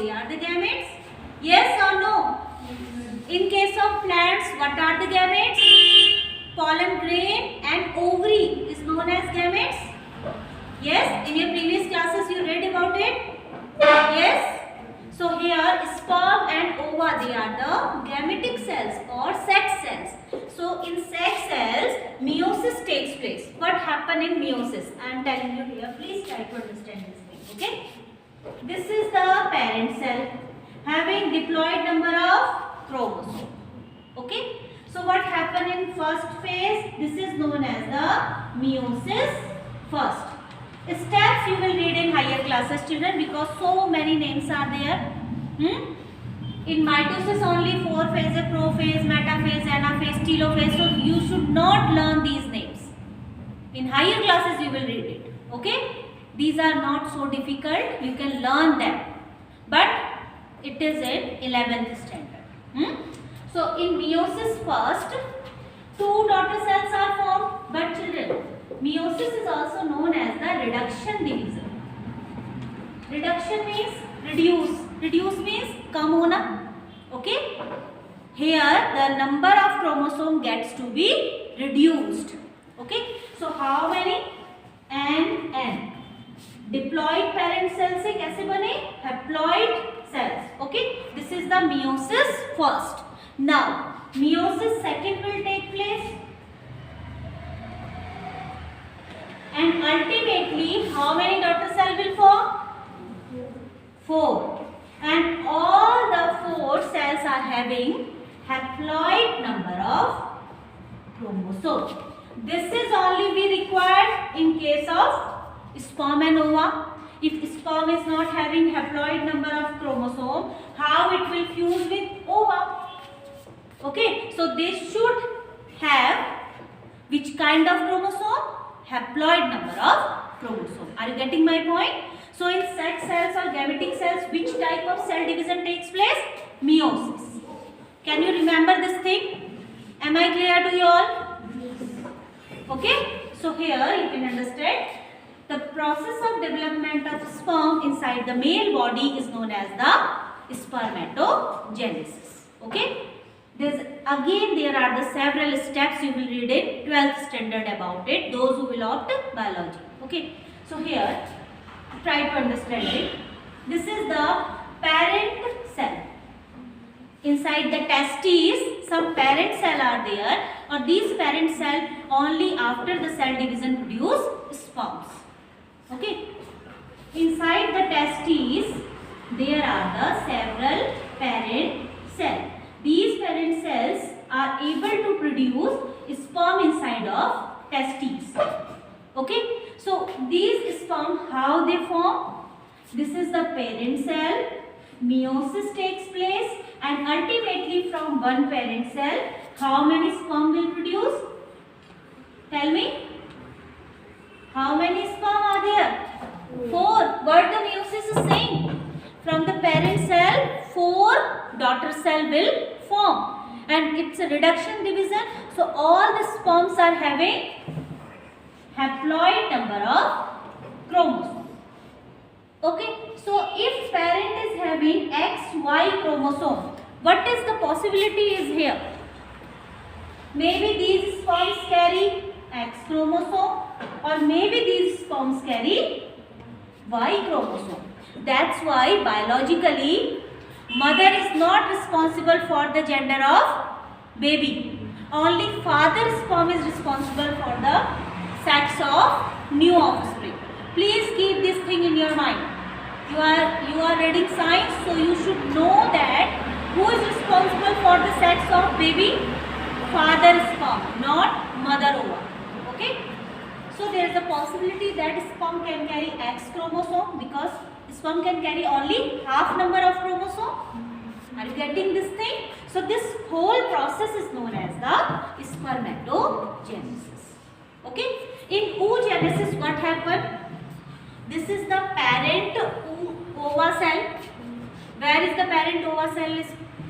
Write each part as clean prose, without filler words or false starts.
they are the gametes? Yes or no? In case of plants, what are the gametes? Pollen grain and ovary is known as gametes. Yes, in your previous classes you read about it. Yes. So here sperm and ova, they are the gametic cells or sex cells. So in sex cells, meiosis takes place. What happens in meiosis? I am telling you here. Please try to understand this thing. Okay. This is the parent cell having diploid number of chromosomes. Okay. So what happened in first phase? This is known as the meiosis first. Steps you will read in higher classes, children, because so many names are there. In mitosis only 4 phases: prophase, metaphase, anaphase, telophase. So you should not learn these names. In higher classes you will read it. Okay? These are not so difficult. You can learn them. But it is in 11th standard. So in meiosis first, 2 daughter cells are formed. But children, meiosis is also known as the reduction division. Reduction means reduce. Reduce means kam hona. Okay? Here the number of chromosome gets to be reduced. Okay? So how many? N. Diploid parent cell से कैसे बने? Haploid cells. Okay? This is the meiosis first. Now meiosis second will take place. And ultimately, how many daughter cell will form? 4. And all the 4 cells are having haploid number of chromosomes. This is only be required in case of sperm and ova. If sperm is not having haploid number of chromosome, how it will fuse with ova? Okay, so they should have which kind of chromosome? Haploid number of chromosome. Are you getting my point? So in sex cells or gametic cells, which type of cell division takes place? Meiosis. Can you remember this thing? Am I clear to you all? Okay. So here you can understand the process of development of sperm inside the male body is known as the spermatogenesis. Okay. There are the several steps you will read in 12th standard about it, those who will opt biology. Okay. So here, try to understand it. This is the parent cell. Inside the testes, some parent cell are there, or these parent cell only after the cell division produce sperms. Okay. Inside the testes, there are the several parent cells. These parent cells are able to produce sperm inside of testes. Okay. So these sperm, how they form? This is the parent cell. Meiosis takes place, and ultimately from one parent cell, how many sperm will produce? Tell me. How many sperm are there? 4. What the meiosis is saying? From the parent cell, 4 daughter cell will form, and it's a reduction division. So all the sperms are having haploid number of chromosomes. Okay, so if parent is having XY chromosome, what is the possibility is here? Maybe these sperms carry X chromosome, or maybe these sperms carry Y chromosome. That's why biologically mother is not responsible for the gender of baby. Only father's sperm is responsible for the sex of new offspring. Please keep this thing in your mind. You are reading science, so you should know that who is responsible for the sex of baby? Father's sperm, not mother ova. Okay? So there is a possibility that sperm can carry X chromosome, because sperm can carry only half number of chromosome. Are you getting this thing? So this whole process is known as the spermatogenesis. Okay? In oogenesis, what happened? This is the parent ova cell. Where is the parent ova cell is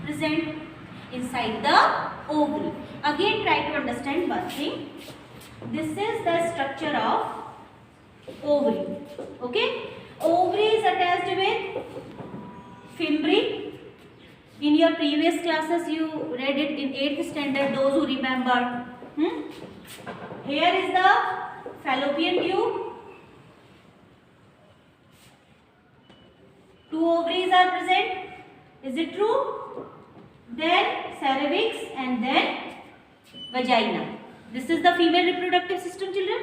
present? Inside the ovary. Again, try to understand one thing. This is the structure of ovary. Okay? Ovary is attached with your previous classes you read it in 8th standard, those who remember. Here is the fallopian tube. 2 ovaries are present. Is it true? Then cervix and then vagina. This is the female reproductive system, children.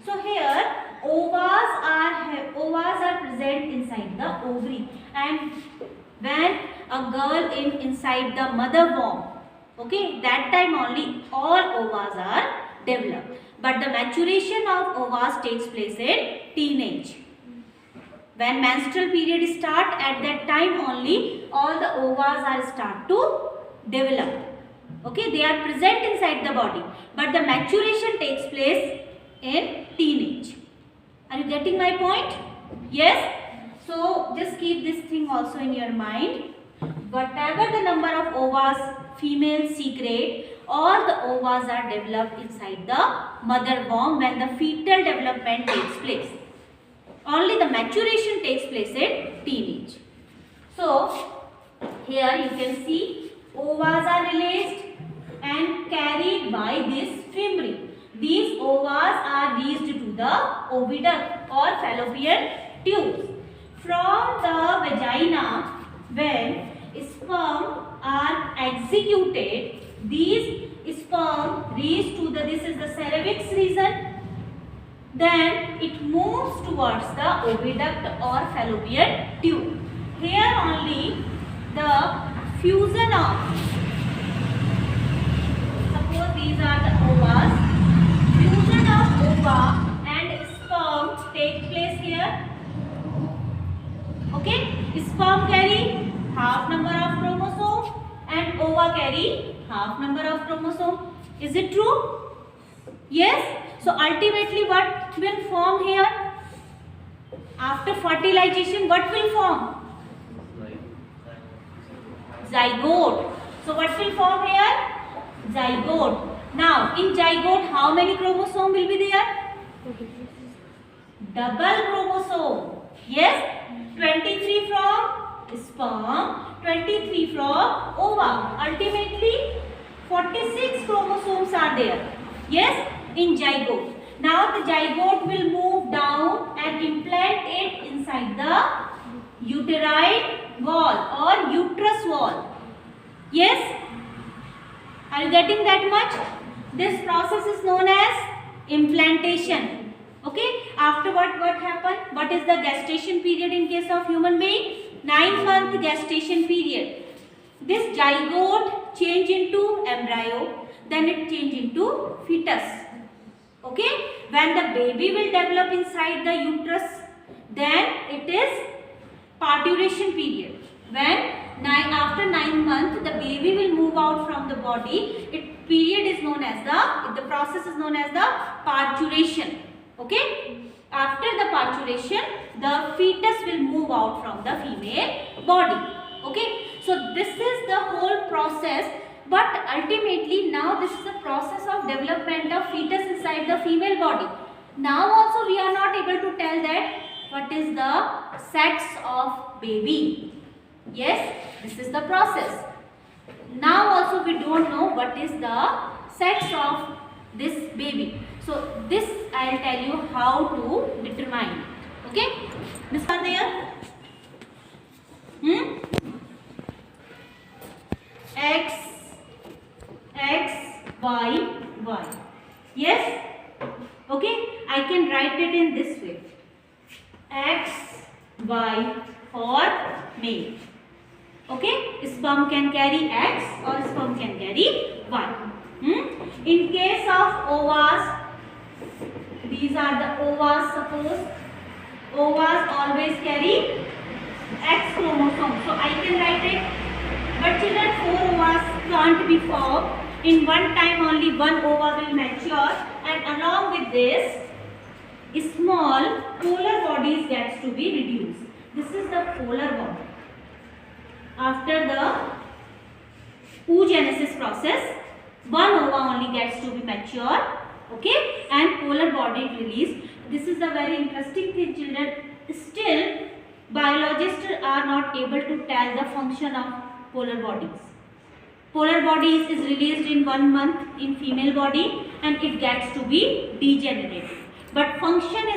So here ovaries are present inside the ovary, and when a girl inside the mother womb, okay, that time only all ovaries are developed. But the maturation of ovaries takes place in teenage. When menstrual period start, at that time only all the ovaries are start to develop. Okay, they are present inside the body, but the maturation takes place in teenage. Are you getting my point? Yes? So just keep this thing also in your mind. Whatever the number of ovaries female secrete, all the ovaries are developed inside the mother womb when the fetal development takes place. Only the maturation takes place in teenage. So here you can see ovaries are released and carried by this fimbrium. These ovaries are reached to the oviduct or fallopian tubes. From the vagina, when sperm are executed, these sperm reach to this is the cervix region. Then it moves towards the oviduct or fallopian tube. Here only the fusion of, suppose these are the ovaries, fusion of ova and sperm take place here. Okay, sperm carry half number of chromosome and ova carry half number of chromosome. Is it true? Yes. So ultimately what will form here? After fertilization, what will form? Zygote. So what will form here? Zygote. Now in zygote how many chromosome will be there? Double chromosome. Yes? 23 from sperm, 23 from ova. Ultimately 46 chromosomes are there. Yes? In zygote. Now the zygote will move down and implant it inside the uterine wall or uterus wall. Yes? Are you getting that much? This process is known as implantation. Okay? Afterward what happened? What is the gestation period in case of human being? 9-month gestation period. This zygote change into embryo, then it change into fetus. Okay, when the baby will develop inside the uterus, then it is parturition period. When after 9 months the baby will move out from the body, period is known as the process is known as the parturition. Okay, after the parturition the fetus will move out from the female body. Okay, so this is the whole process. But ultimately now this is the process of development of fetus inside the female body. Now also we are not able to tell that what is the sex of baby. Yes, this is the process. Now also we don't know what is the sex of this baby. So this I will tell you how to determine. Okay, this are there. X, Y, Y. Yes? Okay, I can write it in this way. X, Y for male. Okay, sperm can carry X or sperm can carry Y. In case of ovaries, these are the ovaries, suppose. Ovaries always carry X chromosome. So I can write it. But children, 4 ovaries can't be formed. In one time only one ova will mature, and along with this, small polar bodies gets to be reduced. This is the polar body. After the oogenesis process, one ova only gets to be mature, okay, and polar body released. This is a very interesting thing, children. Still, biologists are not able to tell the function of polar bodies. Polar bodies is released in 1 month in female body and it gets to be degenerated. But function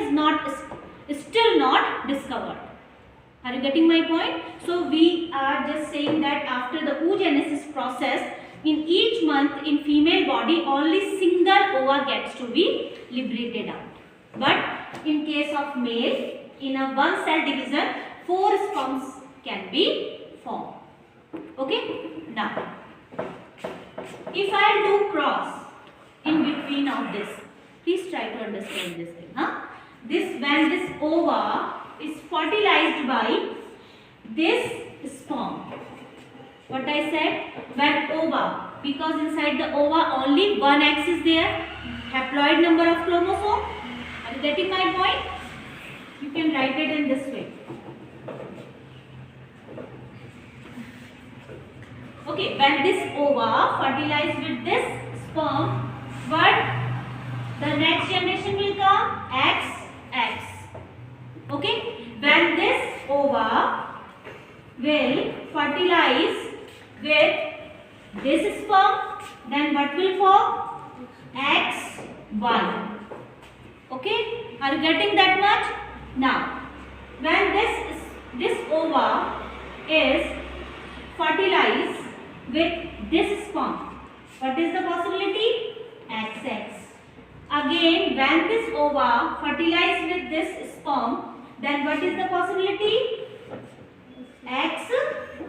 is still not discovered. Are you getting my point? So we are just saying that after the oogenesis process, in each month in female body only single ova gets to be liberated out. But in case of male, in a one cell division, 4 sperms can be formed. Okay? Now, if I do cross in between of this, please try to understand this thing. When this ova is fertilized by this sperm. What I said? When ova, because inside the ova only one X is there, haploid number of chromosome. Are you getting my point? You can write it in this way. Okay, when this ova fertilized with this sperm, what the next generation will come? XX. Okay, when this ova will fertilize with this sperm, then what will form? X1. Okay, are you getting that much? Now, when this ova is fertilized with this sperm, what is the possibility? XX. Again, when this ova fertilized with this sperm, then what is the possibility? XY.